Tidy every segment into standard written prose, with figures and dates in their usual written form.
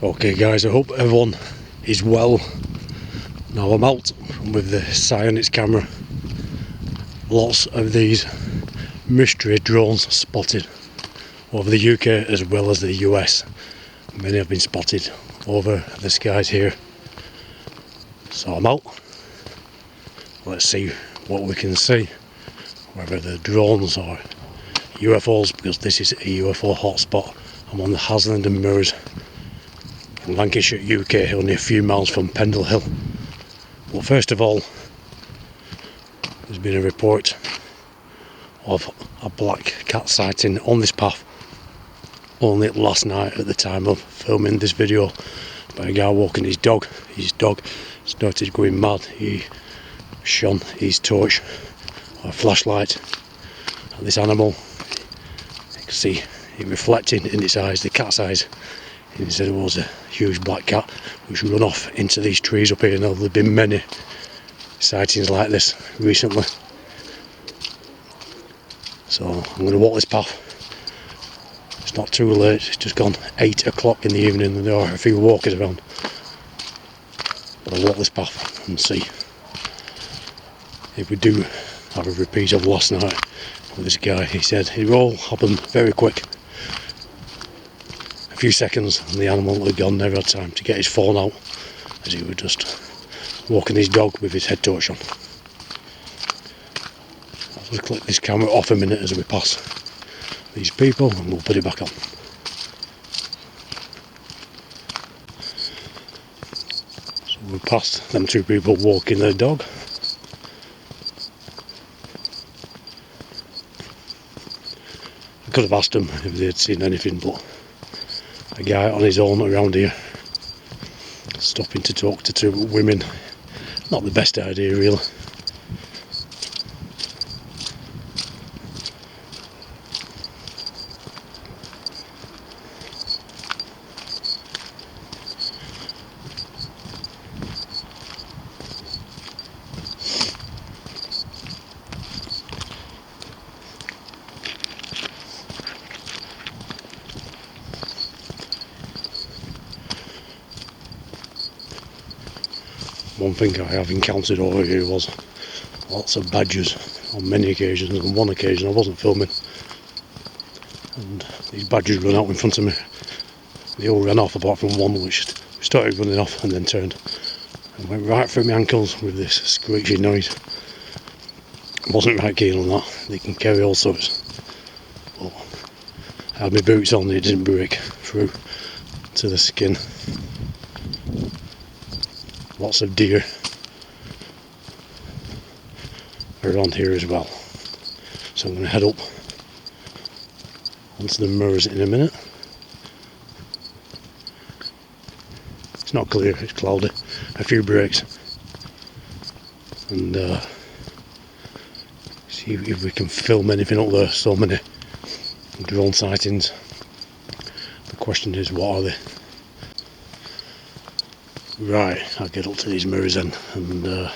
Okay guys, I hope everyone is well. Now I'm out with the SIGHTINGS camera. Lots of these mystery drones spotted over the UK as well as the US. Many have been spotted over the skies here. So I'm out. Let's see what we can see. Whether they're drones or UFOs, because this is a UFO hotspot. I'm on the Haslingden mirrors in Lancashire, UK, only a few miles from Pendle Hill. Well, first of all, there's been a report of a black cat sighting on this path only last night at the time of filming this video, by a guy walking his dog. His dog started going mad. He shone his torch or flashlight at this animal. You can see it reflecting in its eyes, the cat's eyes. He said it was a huge black cat which run off into these trees up here. Now there have been many sightings like this recently. So I'm going to walk this path. It's not too late, it's just gone 8 o'clock in the evening and there are a few walkers around. But I'll walk this path and see if we do have a repeat of last night with this guy. He said it all happened very quick. A few seconds and the animal had gone. Never had time to get his phone out as he was just walking his dog with his head torch on. I'll just click this camera off a minute as we pass these people and we'll put it back on. So we passed them two people walking their dog. I could have asked them if they had seen anything, but a guy on his own around here, stopping to talk to two women, not the best idea really. One thing I have encountered over here was lots of badgers on many occasions. On one occasion I wasn't filming and these badgers ran out in front of me. They all ran off apart from one which started running off and then turned and went right through my ankles with this screeching noise. I wasn't right keen on that. They can carry all sorts. But I had my boots on, they didn't break through to the skin. Lots of deer around here as well. So I'm going to head up onto the mirrors in a minute. It's not clear, it's cloudy. A few breaks. And see if we can film anything up there. So many drone sightings. The question is, what are they? Right, I'll get up to these mirrors then, and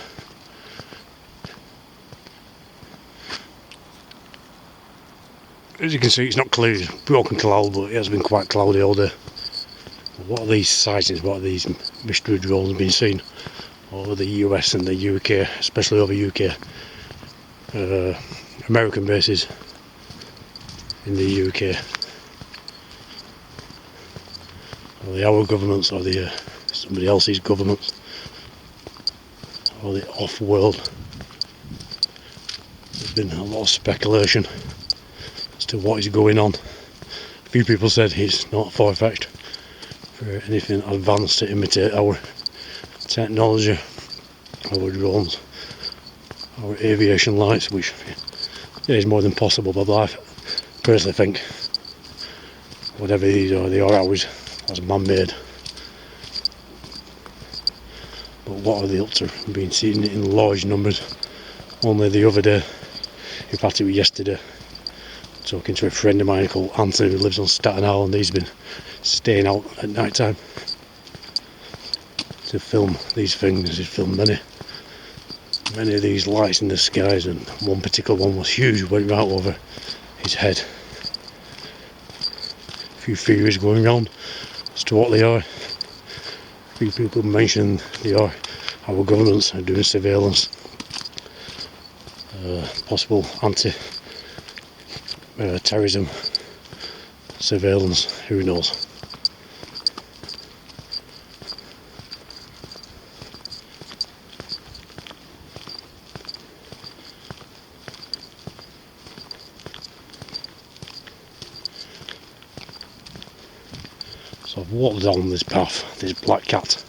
as you can see it's not clear, it's broken cloud, but it has been quite cloudy all day. What are these sightings, what are these mystery drones being seen over the US and the UK, especially over UK, American bases in the UK, or the our governments or the somebody else's government, or the off-world. There's been a lot of speculation as to what is going on. A few people said it's not far-fetched for anything advanced to imitate our technology, our drones, our aviation lights, which is more than possible, but I personally think whatever these are, they are ours as man-made. But what are they up to? Being seen in large numbers. Only the other day, in fact it was yesterday, talking to a friend of mine called Anthony who lives on Staten Island. He's been staying out at night time to film these things. He's filmed many of these lights in the skies, and one particular one was huge, went right over his head. A few theories going around as to what they are. A few people mentioned they are our governments are doing surveillance, possible anti-terrorism surveillance, who knows. So I've walked down this path, this black cat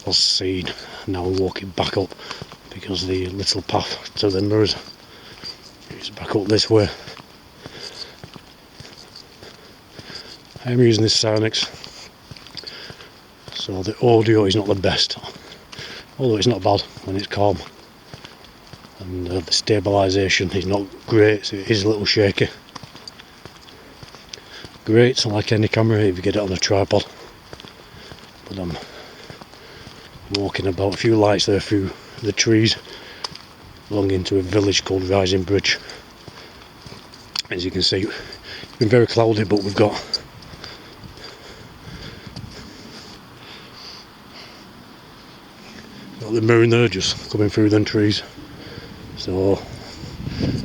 was seen, now I'm walking back up because the little path to the mirrors is back up this way. I'm using this SIGHTINGS, so the audio is not the best, although it's not bad when it's calm, and the stabilisation is not great, so it is a little shaky. Great, like any camera if you get it on a tripod, but I'm walking about, a few lights there through the trees belonging to a village called Rising Bridge. As you can see, it's been very cloudy, but we've got the moon there just coming through them trees, so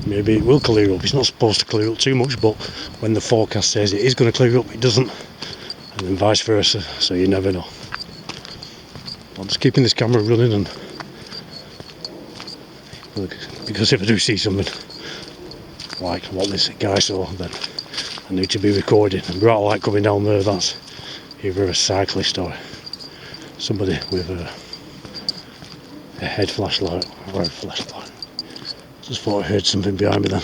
maybe it will clear up. It's not supposed to clear up too much, but when the forecast says it is going to clear up, it doesn't, and then vice versa, so you never know. I'm just keeping this camera running, and because if I do see something like what this guy saw, then I need to be recording. And bright light coming down there, that's either a cyclist or somebody with a head flashlight or a flashlight. Just thought I heard something behind me then.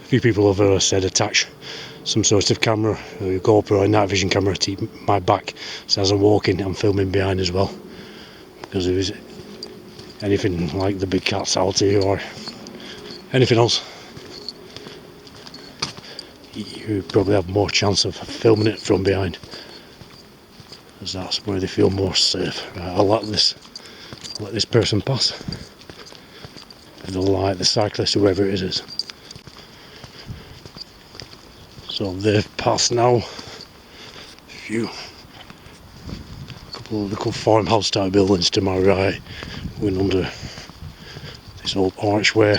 A few people have said attach some sort of camera, a GoPro or Nightvision camera to my back, so as I'm walking I'm filming behind as well, because if it's anything like the big cats out here or anything else, you probably have more chance of filming it from behind, as that's where they feel more safe. I'll let this person pass, if they'll like the cyclist, whoever it is. So they've passed now. A couple of little farmhouse type buildings to my right, going under this old archway.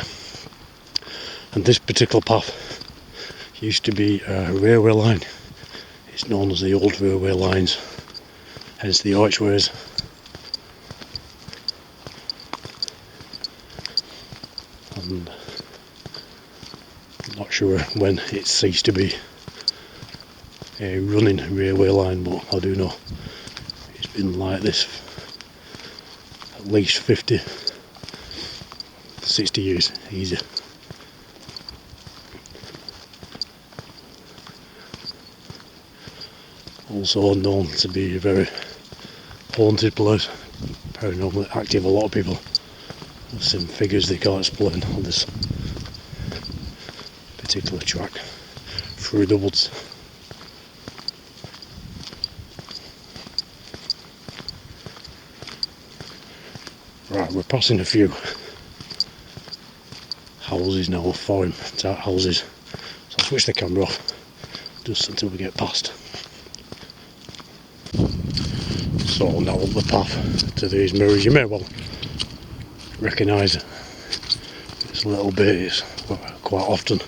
And this particular path used to be a railway line. It's known as the old railway lines, hence the archways. And I'm not sure when it ceased to be a running railway line, but I do know it's been like this at least 50, 60 years, easy. Also known to be a very haunted place, paranormally active. A lot of people have seen figures they can't explain on this particular track through the woods. Right, we're passing a few houses now, farm type houses, so I'll switch the camera off just until we get past. So now up the path to these mirrors. You may well recognise this little bit. It's quite often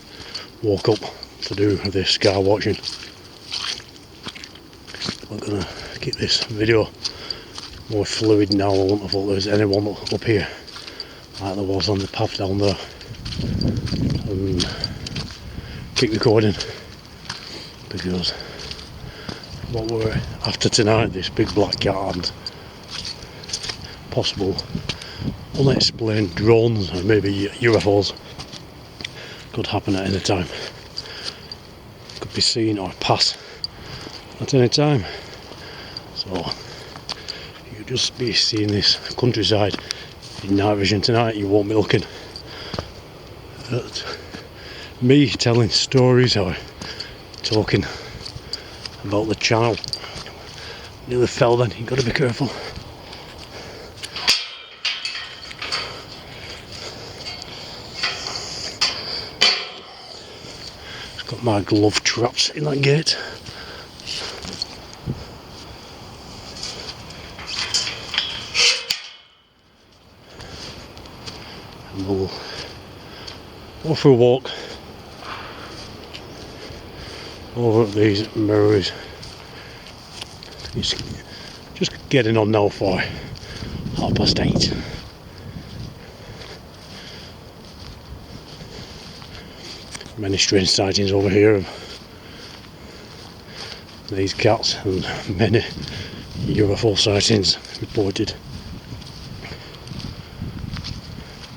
walk up to do this skywatching. I'm going to keep this video more fluid now. I wouldn't have thought there was anyone up here like there was on the path down there, and keep recording, because what we're after tonight, this big black cat and possible unexplained drones or maybe UFOs, could happen at any time. Could be seen or pass at any time. So you'll just be seeing this countryside in Nightvision tonight. You won't be looking at me telling stories or talking about the channel. Nearly fell then, you've got to be careful. It's got My glove traps in that gate. And we'll go for a walk over these mirrors. It's just getting on now for 8:30. Many strange sightings over here of these cats, and many UFO sightings reported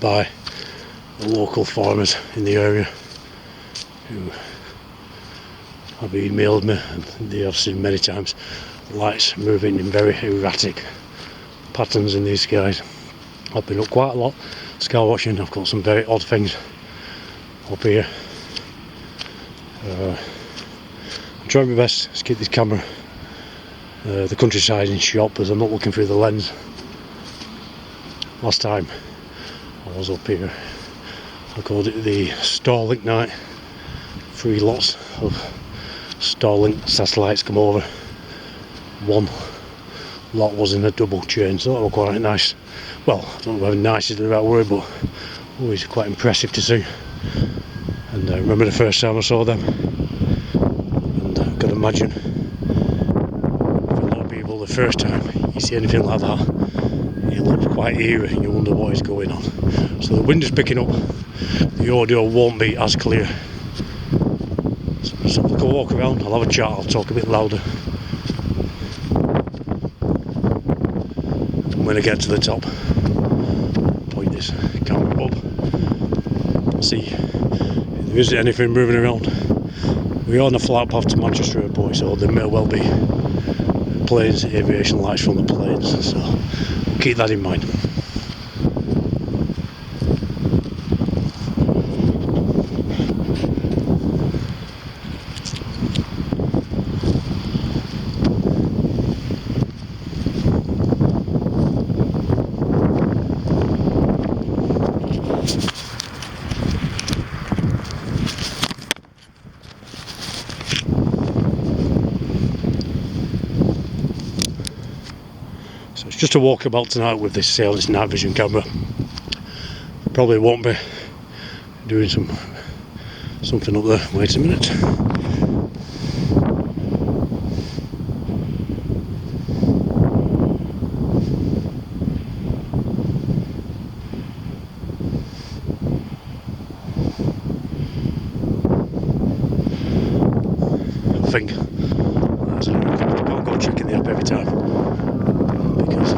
by the local farmers in the area who have emailed me, and they have seen many times lights moving in very erratic patterns in these skies. I've been up quite a lot skywatching. I've got some very odd things up here. I'm trying my best to keep this camera the countryside in shot, as I'm not looking through the lens. Last time I was up here, I called it the Starlink night. 3 lots of Starlink satellites come over. One lot was in a double chain, so that was quite nice. Well, I don't know whether nice is the right word, but always quite impressive to see. And I remember the first time I saw them, and I could imagine for a lot of people the first time you see anything like that, it looks quite eerie and you wonder what is going on. So the wind is picking up, the audio won't be as clear. So we'll go walk around, I'll have a chat, I'll talk a bit louder. And when I get to the top, point this camera up, see if there isn't anything moving around. We are on a flight path to Manchester Airport, so there may well be planes, aviation lights from the planes, so keep that in mind. So it's just a walkabout tonight with this Sailor's Nightvision camera. Probably won't be doing something up there. Wait a minute. I think that's I'll go checking the app every time, because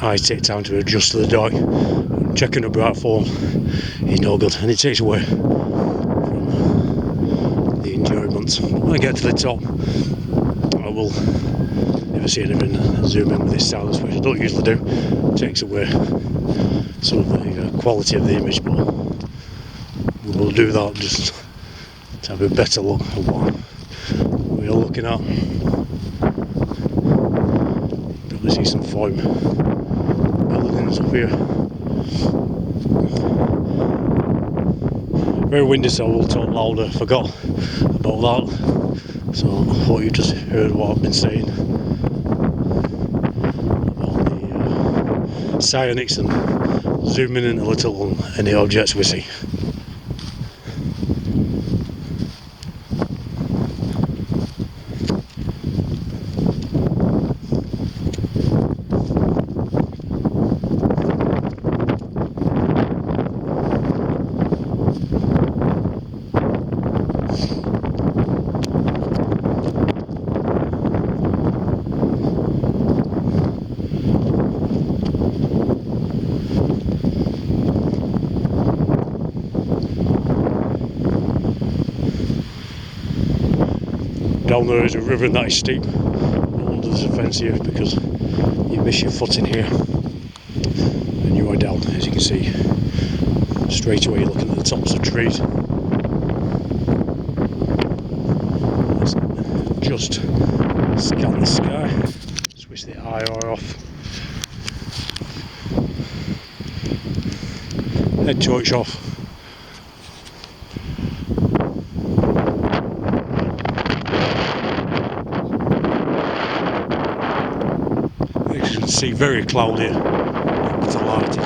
I take time to adjust to the dark. Checking a bright phone is no good, and it takes away from the enjoyment. When I get to the top, I will, if I see anything, zoom in with this silence, which I don't usually do. It takes away some of the quality of the image, but we will do that just to have a better look at what we are looking at. Probably see some foam buildings up here. Very windy, so I will talk louder. Forgot about that, so I thought you just heard what I've been saying about the psionics and zooming in a little on any objects we see. Down there is a river, and that is steep. Under there's a fence here because you miss your footing here and you are down, as you can see. Straight away you're looking at the tops of trees. Let's just scan the sky, switch the IR off. Head torch off. see very cloudy with the light.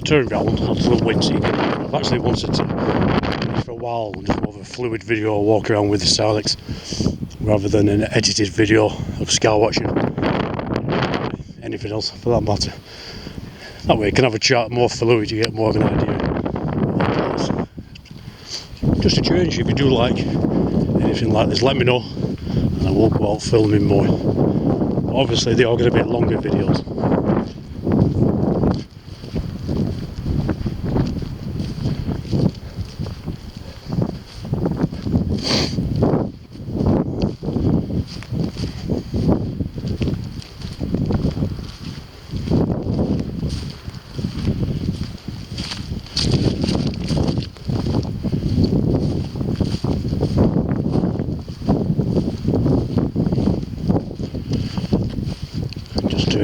Turn around onto the wind seeker. I've actually wanted to, for a while, just more of a fluid video, walk around with the SIGHTINGS rather than an edited video of Skywatching, anything else for that matter. That way you can have a chat, more fluid, you get more of an idea. Just a change. If you do like anything like this, let me know and I will go out filming more. Obviously they are going to be longer videos.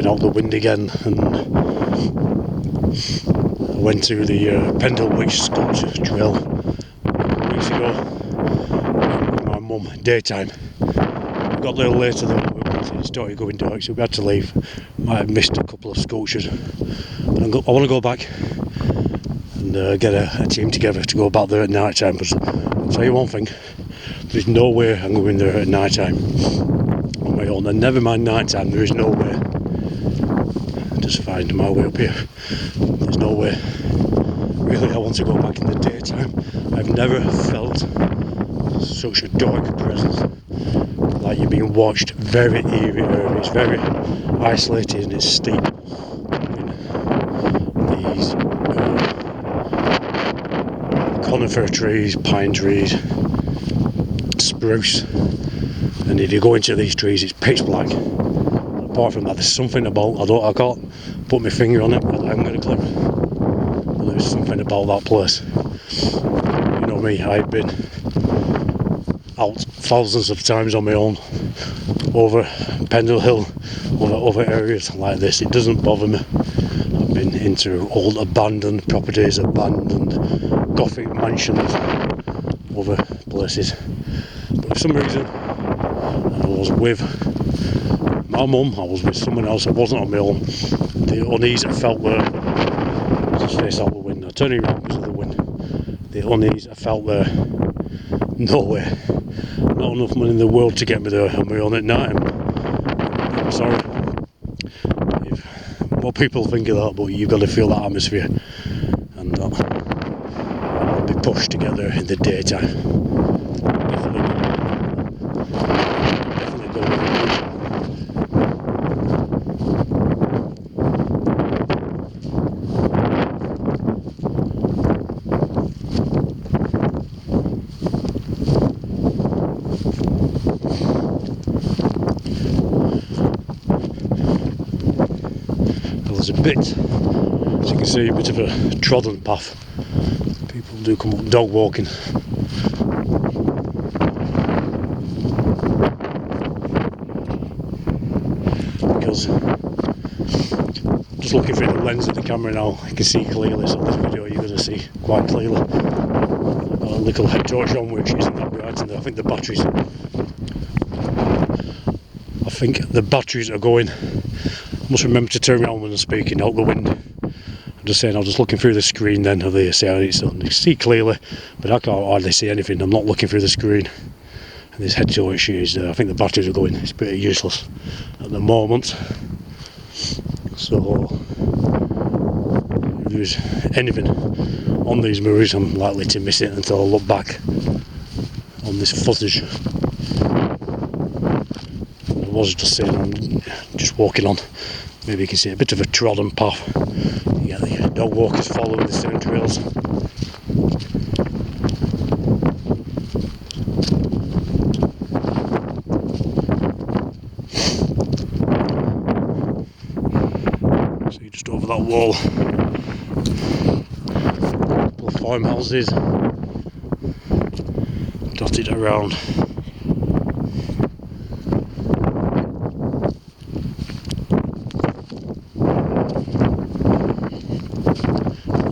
Out the wind again, and I went to the Pendle Hill sculpture trail weeks ago with my mum, daytime. We got a little later than we started going dark, so we had to leave. Might have missed a couple of sculptures. I want to go back and get a team together to go back there at night time, but I'll tell you one thing, there's no way I'm going there at night time on my own, and never mind night time, there is no way. Just find my way up here. There's no way. Really, I want to go back in the daytime. I've never felt such a dark presence. Like you're being watched. Very eerie area. It's very isolated and it's steep. These conifer trees, pine trees, spruce. And if you go into these trees, it's pitch black. Apart from that, there's something about, I can't put my finger on it, but I haven't got a clue. But there's something about that place. You know me, I've been out thousands of times on my own, over Pendle Hill, over areas like this. It doesn't bother me. I've been into old abandoned properties, abandoned Gothic mansions, other places. But for some reason, I was with my mum, I was with someone else, I wasn't on my own. The unease I felt there, just face out the window, turning around because of the wind. The unease I felt there, no way. Not enough money in the world to get me there on my own at night. I'm sorry if what people think of that, but you've got to feel that atmosphere. And I'll be pushed to get there in the daytime. There's a bit, as you can see, a bit of a trodden path. People do come up dog walking. Because just looking through the lens of the camera now, you can see clearly. So this video you're going to see quite clearly. I've got a little head torch on, which isn't that bright, and I think the batteries are going. I must remember to turn around when I'm speaking out the wind. I'm just saying, I was just looking through the screen then of the SIGHTINGS, so you see clearly, but I can't hardly see anything. I'm not looking through the screen. And this head torch is, I think the batteries are going. It's pretty useless at the moment. So if there's anything on these movies, I'm likely to miss it until I look back on this footage. I was just saying, I'm just walking on. Maybe you can see a bit of a trodden path. You get the dog walkers following the same trails. little couple of farmhouses dotted around.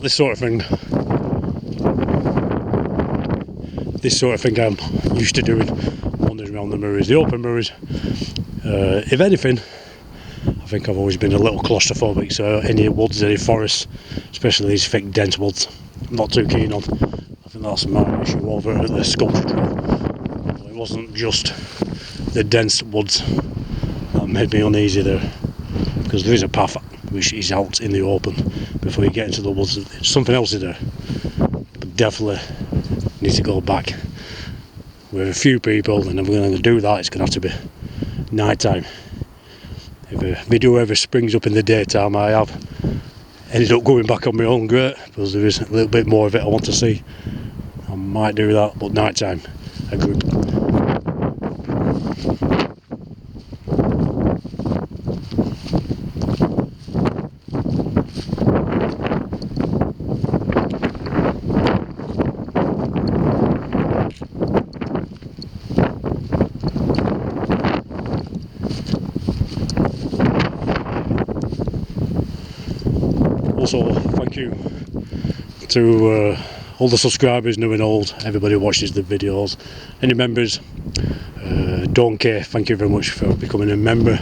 This sort of thing I'm used to doing, wandering around the mirrors, the open mirrors. If anything, I think I've always been a little claustrophobic, so any woods, any forests, especially these thick dense woods, I'm not too keen on. I think that's my issue over at the sculpture trail. It wasn't just the dense woods that made me uneasy there, because there is a path which is out in the open before you get into the woods. Something else is there, but definitely need to go back with a few people, and if we're going to do that, it's going to have to be night time. If a video ever springs up in the daytime, I have ended up going back on my own, great, because there is a little bit more of it I want to see. I might do that, but night time, a group. Also, thank you to all the subscribers, new and old, everybody who watches the videos, any members, don't care, thank you very much for becoming a member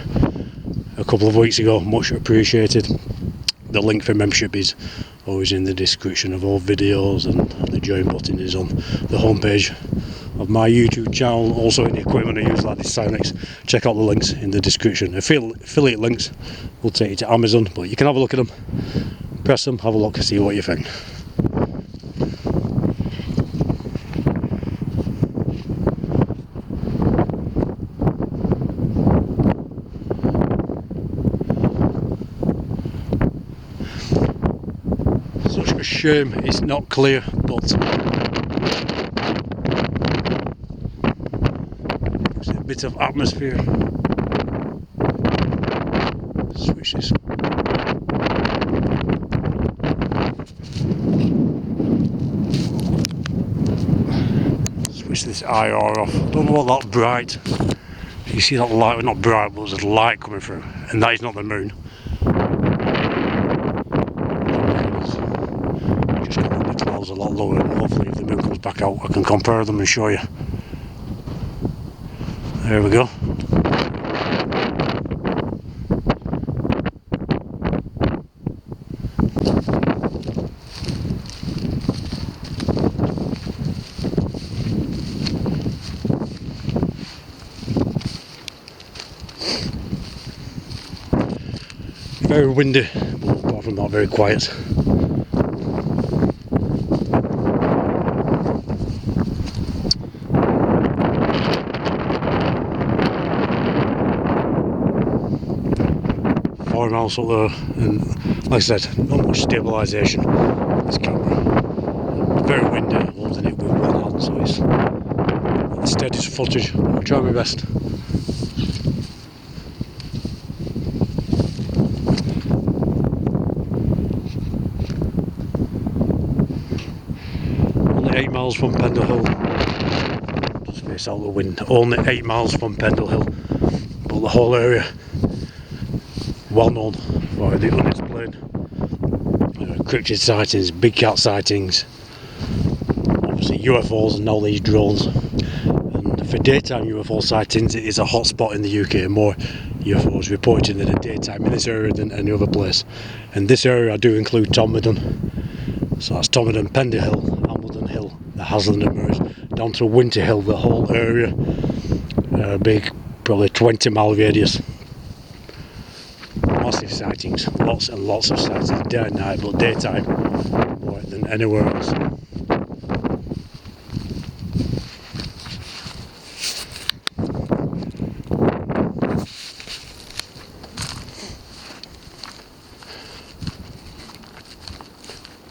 a couple of weeks ago, much appreciated. The link for membership is always in the description of all videos, and the join button is on the homepage of my YouTube channel. Also, any equipment I use like this SIGHTINGS, check out the links in the description. Affiliate links will take you to Amazon, but you can have a look at them. Press them, have a look, see what you think. Such a shame it's not clear, but it's a bit of atmosphere. Switch this. Switch this IR off. Don't know what that bright. You see that light? Well, not bright, but there's light coming through, and that is not the moon. Just got the clouds a lot lower, and hopefully, if the moon comes back out, I can compare them and show you. There we go. Very windy, but apart from that, very quiet. Farmhouse up there, and like I said, not much stabilisation with this camera. Very windy, I'm holding it with one hand, so it's the steadiest footage. I'll try my best. Only 8 miles from Pendle Hill. Just face out the wind. Only 8 miles from Pendle Hill, but the whole area well known for the unexplained, cryptid sightings, big cat sightings, obviously UFOs and all these drones. And for daytime UFO sightings, it is a hotspot in the UK. More UFOs reported in the daytime in this area than any other place. And this area I do include Tomidon, so that's Tomidon, Pendle Hill, Haslingden Hill, the Haslingden mirrors, down to Winter Hill, the whole area, big, probably 20-mile radius. Massive sightings, lots and lots of sightings, day and night, but daytime more than anywhere else.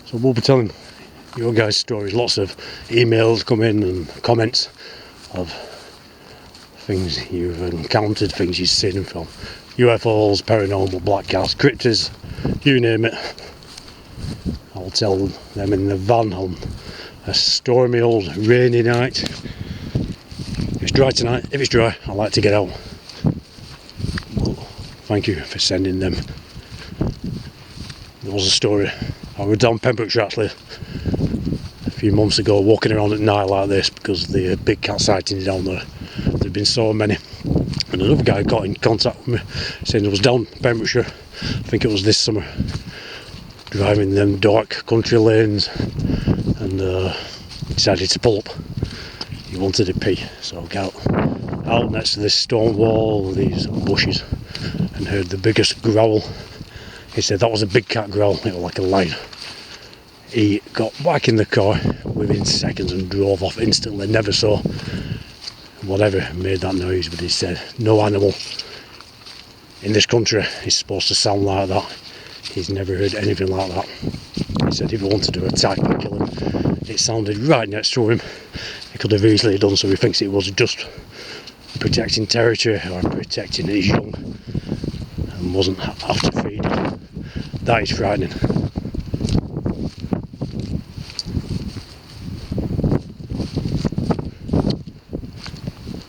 So we'll be telling your guys' stories. Lots of emails come in and comments of things you've encountered, things you've seen in film. UFOs, paranormal, black cats, cryptids, you name it. I'll tell them in the van on a stormy old rainy night. If it's dry tonight, if it's dry, I like to get out. Well, thank you for sending them. There was a story. I was down Pembrokeshire actually a few months ago, walking around at night like this because the big cat sightings down there. There've been so many. And another guy got in contact with me saying it was down Pembrokeshire, I think it was this summer, driving them dark country lanes, and decided to pull up. He wanted to pee, so I got out next to this stone wall, these bushes, and heard the biggest growl. He said that was a big cat growl, it was like a lion. He got back in the car within seconds and drove off instantly, never saw whatever made that noise, but he said no animal in this country is supposed to sound like that. He's never heard anything like that. He said if he wanted to attack and kill him, it sounded right next to him. He could have easily done so. He thinks it was just protecting territory or protecting his young and wasn't after feeding. That is frightening.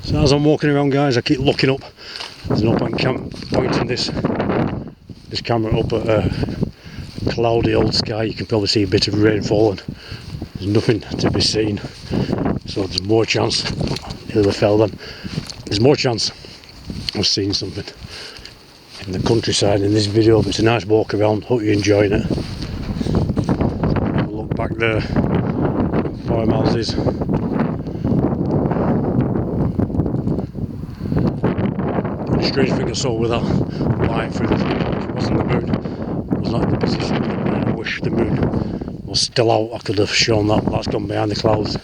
So as I'm walking around, guys, I keep looking up. There's no point pointing this camera up at a cloudy old sky. You can probably see a bit of rain falling. There's nothing to be seen, so there's more chance. Nearly fell then. There's more chance of seeing something in the countryside in this video. But it's a nice walk around. Hope you're enjoying it. Look back there, farmhouses. The strange thing I saw with that light through the fog, it wasn't the moon. It was not in the position that I wish the moon was still out. I could have shown that. That's gone behind the clouds.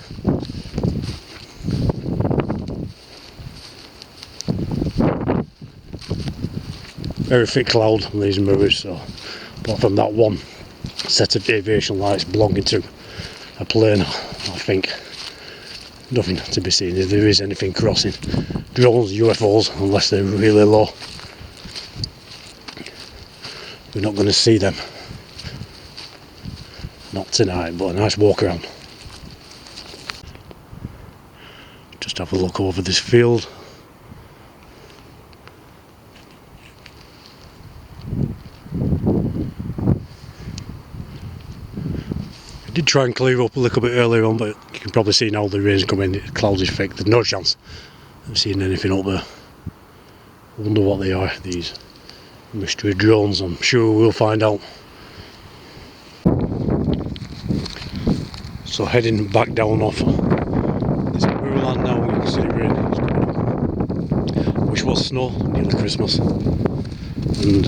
Very thick cloud on these mirrors, so apart from that one set of aviation lights belonging to a plane, I think nothing to be seen. If there is anything crossing, drones, UFOs, unless they're really low, we're not going to see them. Not tonight, but a nice walk around. Just have a look over this field. I did try and clear up a little bit earlier on, but you can probably see now the rain's coming, the clouds is thick, there's no chance of seeing anything up there. I wonder what they are, these mystery drones. I'm sure we'll find out. So heading back down off this Moorland now, you can see the rain is coming up, which was snow nearly Christmas, and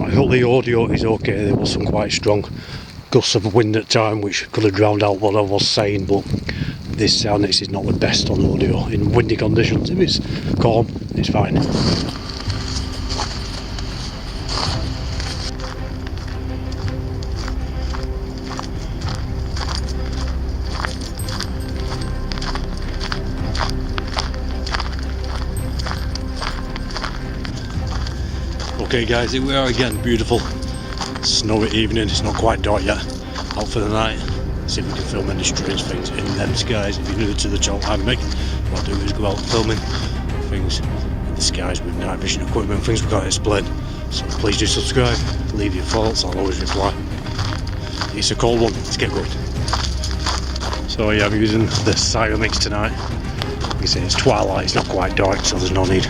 I hope the audio is okay. There was some quite strong gusts of wind at time which could have drowned out what I was saying, but this sound mix is not the best on audio in windy conditions. If it's calm, it's fine. Okay guys, here we are again, beautiful snowy evening. It's not quite dark yet, out for the night. See if we can film any strange things in them skies. If you're new to the channel, I'm Mick. What I do is go out filming things in the skies with night vision equipment, things we can't explain. So please do subscribe, leave your thoughts, I'll always reply. It's a cold one, let's get going. So yeah, I'm using the SIGHTINGS tonight. Like I say, it's twilight, it's not quite dark, so there's no need.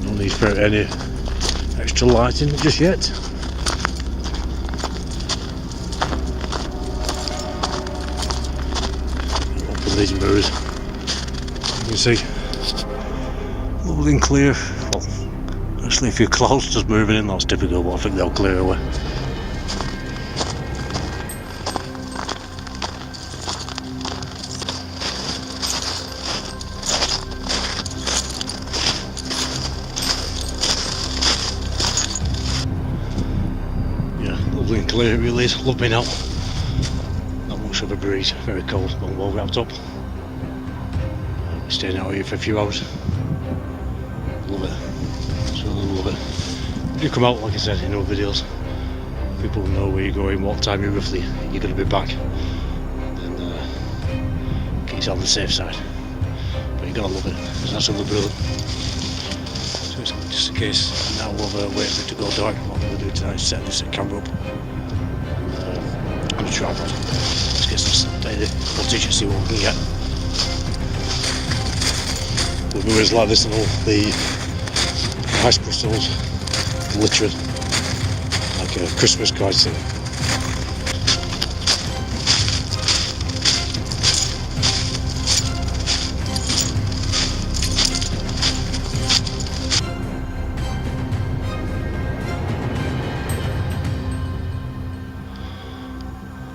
No need for any extra lighting just yet. Open these mirrors. You can see lovely and clear. Well, actually a few clouds just moving in, that's typical, but I think they'll clear away. Lovely and clear it really is. Love being out. Not much of a breeze, very cold, but well wrapped up. We're staying out here for a few hours. Love it. Absolutely love it. If you come out, like I said in other videos, people know where you're going, what time you're roughly you're going to be back. Then get yourself on the safe side. But you're going to love it. It's absolutely brilliant. So it's just in case now we'll wait for it to go dark. What I'm going to do tonight is set this camera up on a tripod. Let's get some daily footage and see what we can get. With mirrors like this and all, the ice crystals glittering like a Christmas card scene.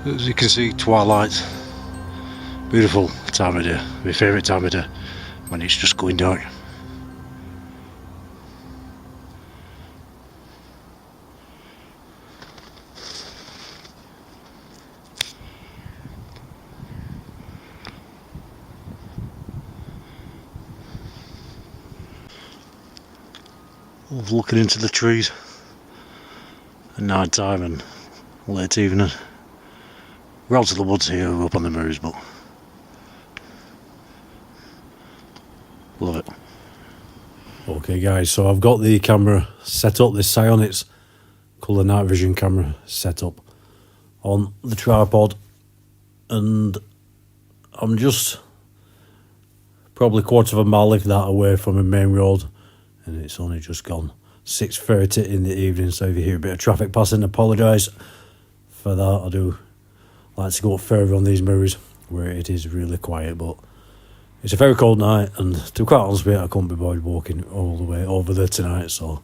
As you can see, twilight, beautiful time of day, my favourite time of day, when it's just going dark. Love looking into the trees at night time and late evening. We're out to the woods here, we're up on the moors, but love it. Okay guys, so I've got the camera set up, this SIGHTINGS colour Nightvision camera set up on the tripod, and I'm just probably quarter of a mile if that away from a main road, and it's only just gone 6:30 in the evening, so if you hear a bit of traffic passing, apologise for that. I do like to go further on these mirrors where it is really quiet, but it's a very cold night, and to be quite honest with you, I couldn't be bothered walking all the way over there tonight, so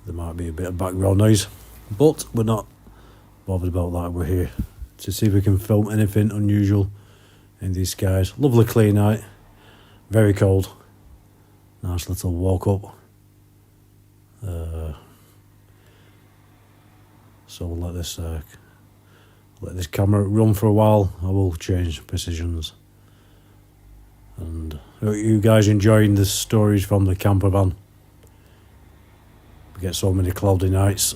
there might be a bit of background noise, but we're not bothered about that. We're here to see if we can film anything unusual in these skies. Lovely clear night, very cold, nice little walk up. So we'll let this camera run for a while. I will change positions. And are you guys enjoying the stories from the camper van? We get so many cloudy nights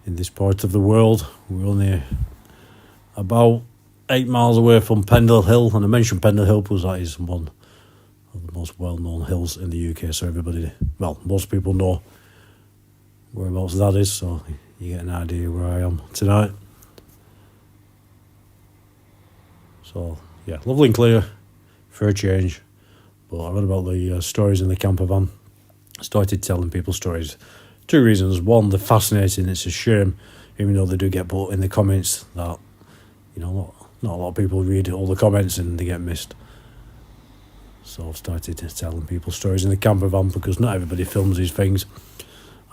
in this part of the world. We're only about 8 miles away from Pendle Hill, and I mentioned Pendle Hill because that is one of the most well-known hills in the UK, so everybody, well, most people know whereabouts that is, so you get an idea where I am tonight. So yeah, lovely and clear for a change. But I read about the stories in the camper van. I started telling people stories. 2 reasons. One, they're fascinating. It's a shame, even though they do get put in the comments, that, you know, not a lot of people read all the comments and they get missed. So I've started telling people stories in the camper van because not everybody films these things.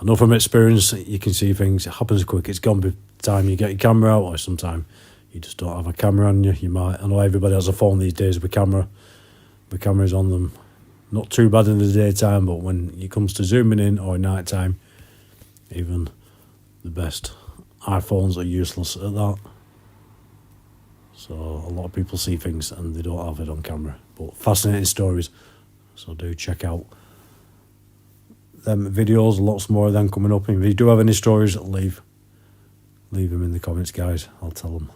I know from experience you can see things, it happens quick. It's gone by the time you get your camera out, or sometimes you just don't have a camera on you. You might, I know everybody has a phone these days with camera. The camera's on them. Not too bad in the daytime, but when it comes to zooming in or night time, even the best iPhones are useless at that. So a lot of people see things and they don't have it on camera. But fascinating stories. So do check out them videos, lots more of them coming up. If you do have any stories, leave them in the comments, guys. I'll tell them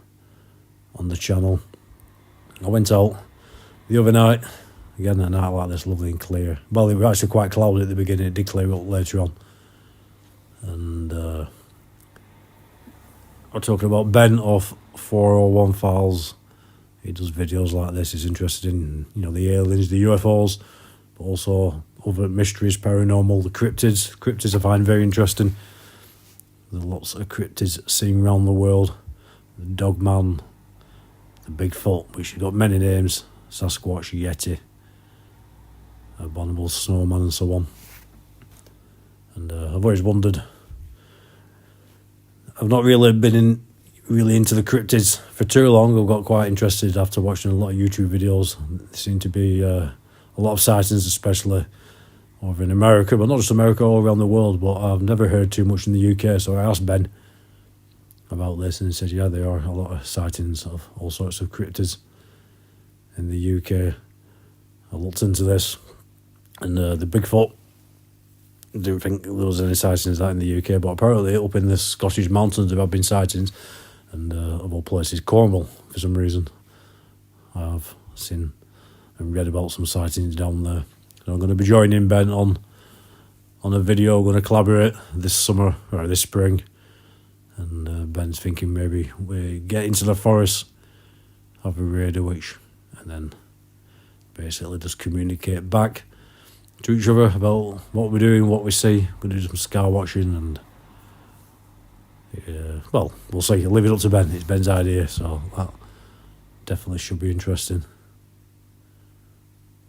on the channel. I went out the other night, again a night like this, lovely and clear. Well, it was actually quite cloudy at the beginning, it did clear up later on. And I'm talking about Ben of 401 Files. He does videos like this. He's interested in, you know, the aliens, the UFOs, but also other mysteries, paranormal, the cryptids. Cryptids I find very interesting. There's lots of cryptids seen around the world. The Dogman, the Bigfoot, which has got many names, Sasquatch, Yeti, Abominable Snowman and so on. And I've always wondered, I've not really been really into the cryptids for too long. I've got quite interested after watching a lot of YouTube videos. There seem to be a lot of sightings, especially over in America, but not just America, all around the world. But I've never heard too much in the UK, so I asked Ben about this, and he said, yeah, there are a lot of sightings of all sorts of cryptids in the UK. I looked into this, And the Bigfoot, I didn't think there was any sightings of that in the UK, but apparently up in the Scottish mountains there have been sightings, and of all places, Cornwall, for some reason. I've seen and read about some sightings down there. So I'm going to be joining Ben on a video. We're going to collaborate this summer, or this spring, and Ben's thinking maybe we get into the forest, have a radio witch, and then basically just communicate back to each other about what we're doing, what we see. We're going to do some skywatching, and well, we'll see. Leave it up to Ben. It's Ben's idea, so that definitely should be interesting.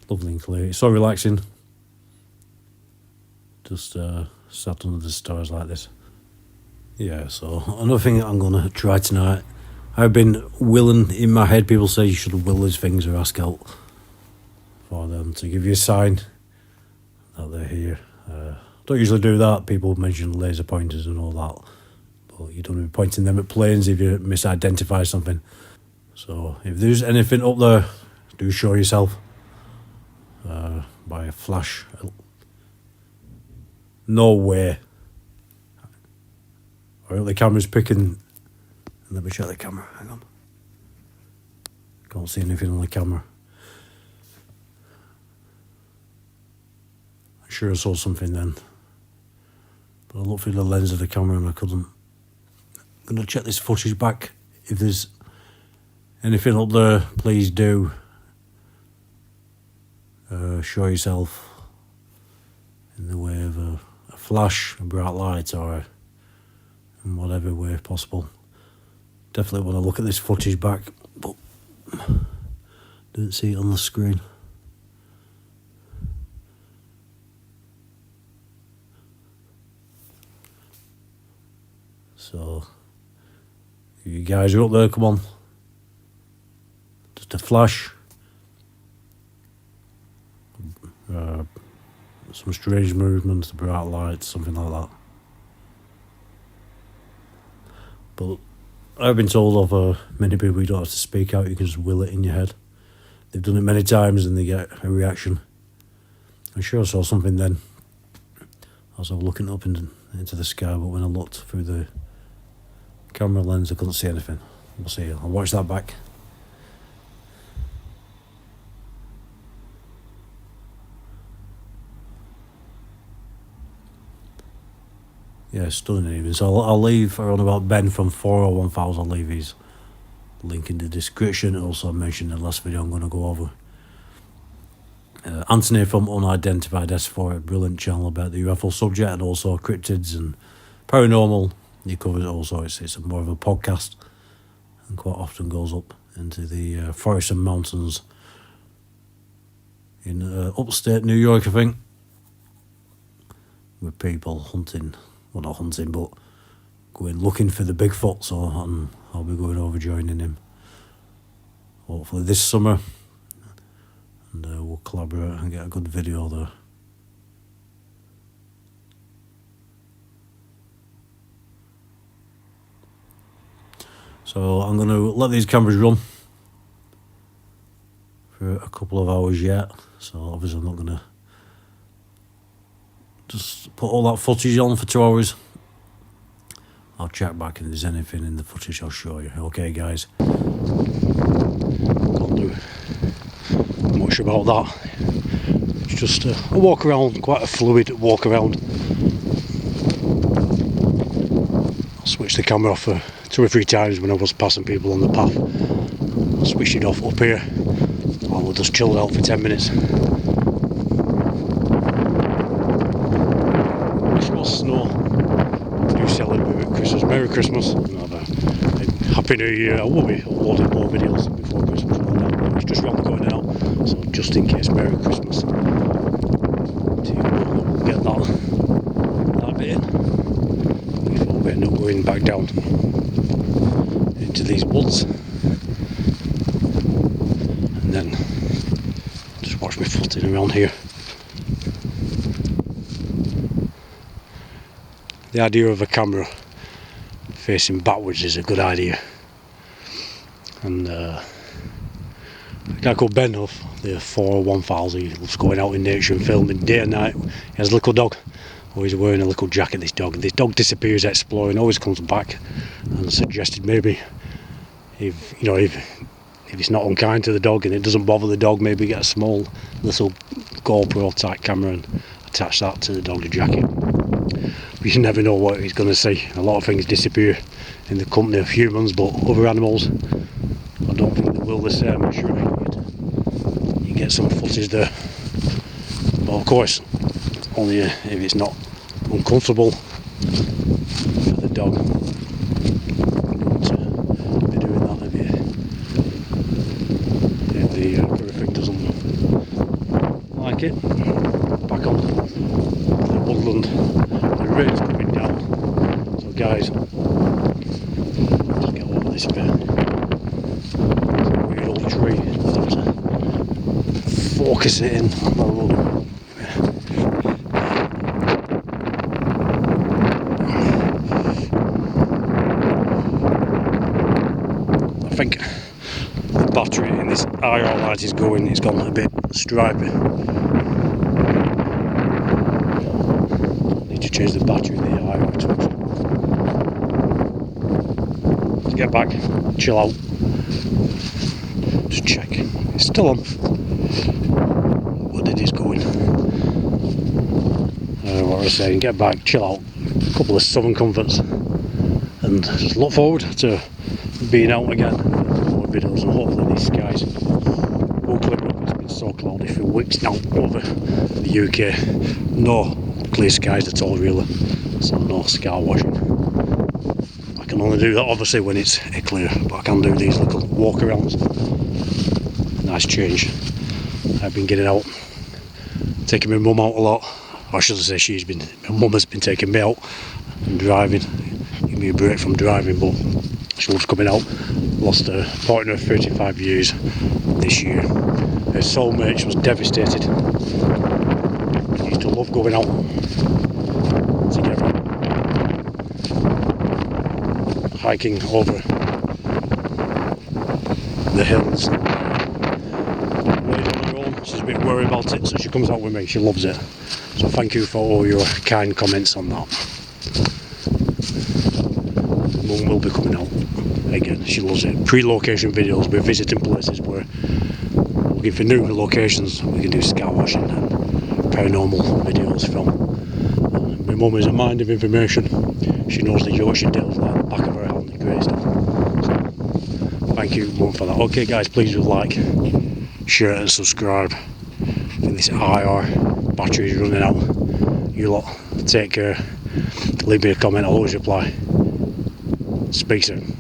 Lovely and clear. It's so relaxing. Just sat under the stars like this. Yeah, so another thing that I'm going to try tonight. I've been willing in my head. People say you should will these things or ask out for them to give you a sign that they're here. Don't usually do that. People mention laser pointers and all that, but you don't be pointing them at planes if you misidentify something. So if there's anything up there, do show yourself by a flash. No way. Alright, the camera's picking. Let me check the camera. Hang on. Can't see anything on the camera. I sure I saw something then, but I looked through the lens of the camera and I couldn't. I'm going to check this footage back. If there's anything up there, please do show yourself in the way of a flash, a bright light, or in whatever way possible. Definitely want to look at this footage back, but didn't see it on the screen. So, if you guys are up there, come on. Just a flash. Some strange movements, bright lights, something like that. But I've been told of many people you don't have to speak out, you can just will it in your head. They've done it many times and they get a reaction. I'm sure I saw something then. I was looking up into the sky, but when I looked through the camera lens I couldn't see anything. We'll see, I'll watch that back. Yeah, stunning even. So I'll leave around about Ben from 401,000. I'll leave his link in the description. Also mentioned in the last video I'm going to go over. Anthony from Unidentified S4, a brilliant channel about the UFO subject, and also cryptids and paranormal. He covers it also. It's more of a podcast and quite often goes up into the forests and mountains in upstate New York, I think, with people hunting. Well, not hunting, but going looking for the Bigfoot, so I'll be going over joining him hopefully this summer, and we'll collaborate and get a good video there. So I'm going to let these cameras run for a couple of hours yet, so obviously I'm not going to just put all that footage on for 2 hours. I'll check back and if there's anything in the footage I'll show you. Okay guys. Can't do much about that. It's just a walk around, quite a fluid walk around. I switched the camera off 2 or 3 times when I was passing people on the path. I switched it off up here. We'll just chill out for 10 minutes. Snow. Do celebrate Christmas. Merry Christmas and have a Happy New Year. I will be uploading more videos before Christmas like that, but it's just round the corner now, so just in case, Merry Christmas to you. We'll get that bit in before we end up going back down into these woods, and then just watch me footing around here. The idea of a camera facing backwards is a good idea, and A guy called Ben of the 401 files. He loves going out in nature and filming day and night. He has a little dog. Always wearing a little jacket, this dog. This dog disappears exploring, always comes back, and suggested maybe if it's not unkind to the dog and it doesn't bother the dog, maybe get a small little GoPro type camera and attach that to the dog's jacket. But you never know what he's going to see. A lot of things disappear in the company of humans, but other animals, I don't think they will the same. I'm sure you get some footage there, but of course only if it's not uncomfortable for the dog. Don't be doing that if the everything doesn't like it. Back on the woodland, the rain's coming down, so guys, just get over this bit. It's a weird old tree, I have to focus it in on the road. I think the battery in this IR light is going, it's gone a bit stripy. Need to change the battery in the IR touch. Let's get back, chill out, just check. It's still on, but it is going. What I was saying, get back, chill out, a couple of southern comforts, and just look forward to being out again for more videos, and hopefully these skies will clear up. It's been so cloudy for weeks now over the UK. No clear skies at all really, so no skywatching. I can only do that obviously when it's clear, but I can do these little walk-arounds. Nice change. I've been getting out, taking my mum out a lot. Or should I say my mum has been taking me out and driving, giving me a break from driving, but she loves coming out. Lost her partner of 35 years this year. Her soulmate, she was devastated. She used to love going out together, hiking over the hills. She's a bit worried about it, so she comes out with me. She loves it. So thank you for all your kind comments on that. Mum will be coming out again. She loves it. Pre-location videos. We're visiting places where we're looking for new locations. We can do skywatching and paranormal videos from. My mum is a mind of information. She knows the Yorkshire Dales like the back of her hand, the great stuff. So thank you, Mum, for that. Okay guys, please do like, share and subscribe. I think this IR battery is running out. You lot take care. Leave me a comment, I'll always reply. Speak soon.